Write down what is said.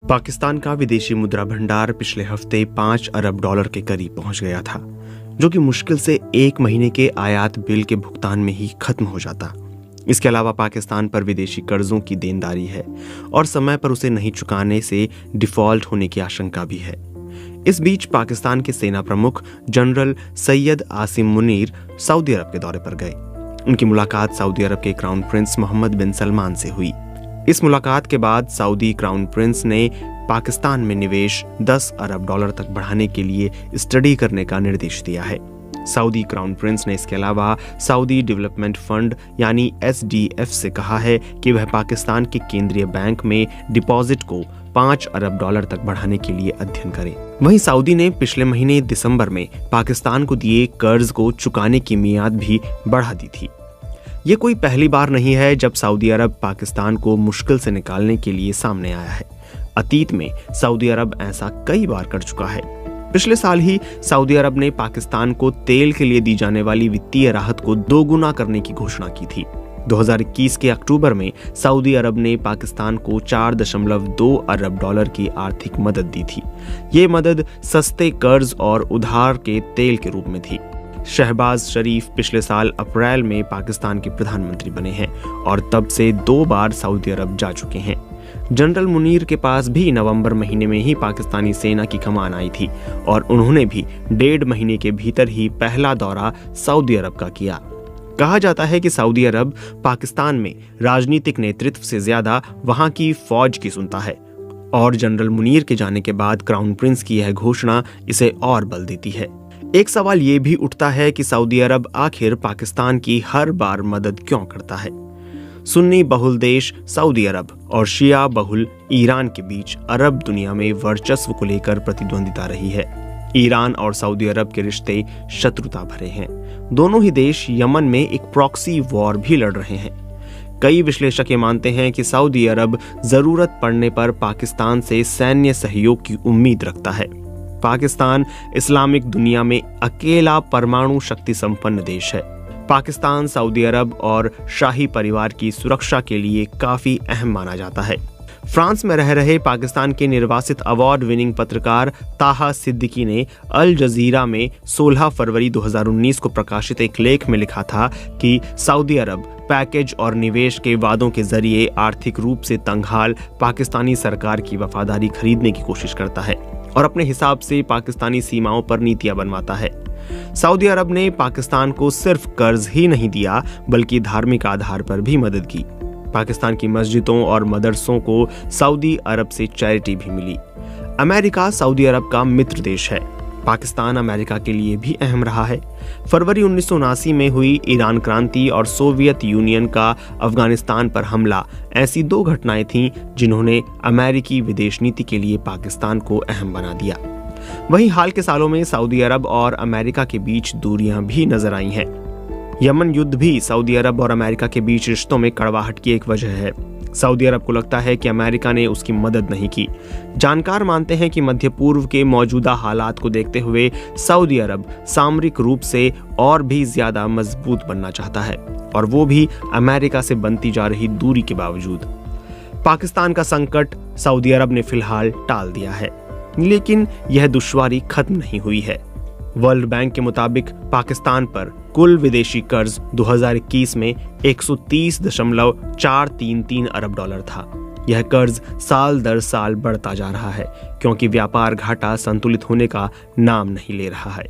पाकिस्तान का विदेशी मुद्रा भंडार पिछले हफ्ते 5 अरब डॉलर के करीब पहुंच गया था, जो कि मुश्किल से 1 महीने के आयात बिल के भुगतान में ही खत्म हो जाता। इसके अलावा पाकिस्तान पर विदेशी कर्जों की देनदारी है और समय पर उसे नहीं चुकाने से डिफॉल्ट होने की आशंका भी है। इस बीच पाकिस्तान के सेना प्रमुख जनरल सैयद आसिम मुनीर सऊदी अरब के दौरे पर गए। उनकी मुलाकात सऊदी अरब के क्राउन प्रिंस मोहम्मद बिन सलमान से हुई। इस मुलाकात के बाद सऊदी क्राउन प्रिंस ने पाकिस्तान में निवेश 10 अरब डॉलर तक बढ़ाने के लिए स्टडी करने का निर्देश दिया है। सऊदी क्राउन प्रिंस ने इसके अलावा सऊदी डेवलपमेंट फंड यानी SDF से कहा है कि वह पाकिस्तान के केंद्रीय बैंक में डिपॉजिट को 5 अरब डॉलर तक बढ़ाने के लिए अध्ययन करें। वहीं सऊदी ने पिछले महीने दिसंबर में पाकिस्तान को दिए कर्ज को चुकाने की मियाद भी बढ़ा दी थी। ये कोई पहली बार नहीं है जब सऊदी अरब पाकिस्तान को मुश्किल से निकालने के लिए सामने आया है। अतीत में सऊदी अरब ऐसा कई बार कर चुका है। पिछले साल ही सऊदी अरब ने पाकिस्तान को तेल के लिए दी जाने वाली वित्तीय राहत को दोगुना करने की घोषणा की थी। 2021 के अक्टूबर में सऊदी अरब ने पाकिस्तान को 4.2 अरब डॉलर की आर्थिक मदद दी थी। ये मदद सस्ते कर्ज और उधार के तेल के रूप में थी। शहबाज शरीफ पिछले साल अप्रैल में पाकिस्तान के प्रधानमंत्री बने हैं और तब से 2 बार सऊदी अरब जा चुके हैं। जनरल मुनीर के पास भी नवंबर महीने में ही पाकिस्तानी सेना की कमान आई थी और उन्होंने भी 1.5 महीने के भीतर ही पहला दौरा सऊदी अरब का किया। कहा जाता है कि सऊदी अरब पाकिस्तान में राजनीतिक नेतृत्व से ज्यादा वहां की फौज की सुनता है और जनरल मुनीर के जाने के बाद क्राउन प्रिंस की यह घोषणा इसे और बल देती है। एक सवाल ये भी उठता है कि सऊदी अरब आखिर पाकिस्तान की हर बार मदद क्यों करता है। सुन्नी बहुल देश सऊदी अरब और शिया बहुल ईरान के बीच अरब दुनिया में वर्चस्व को लेकर प्रतिद्वंदिता रही है। ईरान और सऊदी अरब के रिश्ते शत्रुता भरे हैं। दोनों ही देश यमन में एक प्रॉक्सी वॉर भी लड़ रहे हैं। कई विश्लेषक ये मानते हैं कि सऊदी अरब जरूरत पड़ने पर पाकिस्तान से सैन्य सहयोग की उम्मीद रखता है। पाकिस्तान इस्लामिक दुनिया में अकेला परमाणु शक्ति संपन्न देश है। पाकिस्तान सऊदी अरब और शाही परिवार की सुरक्षा के लिए काफी अहम माना जाता है। फ्रांस में रह रहे पाकिस्तान के निर्वासित अवार्ड विनिंग पत्रकार ताहा सिद्दीकी ने अल जजीरा में 16 फरवरी 2019 को प्रकाशित एक लेख में लिखा था कि सऊदी अरब पैकेज और निवेश के वादों के जरिए आर्थिक रूप से तंगहाल पाकिस्तानी सरकार की वफादारी खरीदने की कोशिश करता है और अपने हिसाब से पाकिस्तानी सीमाओं पर नीतियां बनवाता है। सऊदी अरब ने पाकिस्तान को सिर्फ कर्ज ही नहीं दिया बल्कि धार्मिक आधार पर भी मदद की। पाकिस्तान की मस्जिदों और मदरसों को सऊदी अरब से चैरिटी भी मिली। अमेरिका सऊदी अरब का मित्र देश है। पाकिस्तान अमेरिका के लिए भी अहम रहा है। फरवरी 1979 में हुई ईरान क्रांति और सोवियत यूनियन का अफगानिस्तान पर हमला ऐसी 2 घटनाएं थीं जिन्होंने अमेरिकी विदेश नीति के लिए पाकिस्तान को अहम बना दिया। वहीं हाल के सालों में सऊदी अरब और अमेरिका के बीच दूरियां भी नजर आई हैं। यमन युद्ध भी सऊदी अरब और अमेरिका के बीच रिश्तों में कड़वाहट की एक वजह है। सऊदी अरब को लगता है कि अमेरिका ने उसकी मदद नहीं की। जानकार मानते हैं कि मध्य पूर्व के मौजूदा हालात को देखते हुए सऊदी अरब सामरिक रूप से और भी ज्यादा मजबूत बनना चाहता है और वो भी अमेरिका से बनती जा रही दूरी के बावजूद। पाकिस्तान का संकट सऊदी अरब ने फिलहाल टाल दिया है, लेकिन यह दुश्वारी खत्म नहीं हुई है। वर्ल्ड बैंक के मुताबिक पाकिस्तान पर कुल विदेशी कर्ज 2021 में 130.433 अरब डॉलर था। यह कर्ज साल दर साल बढ़ता जा रहा है क्योंकि व्यापार घाटा संतुलित होने का नाम नहीं ले रहा है।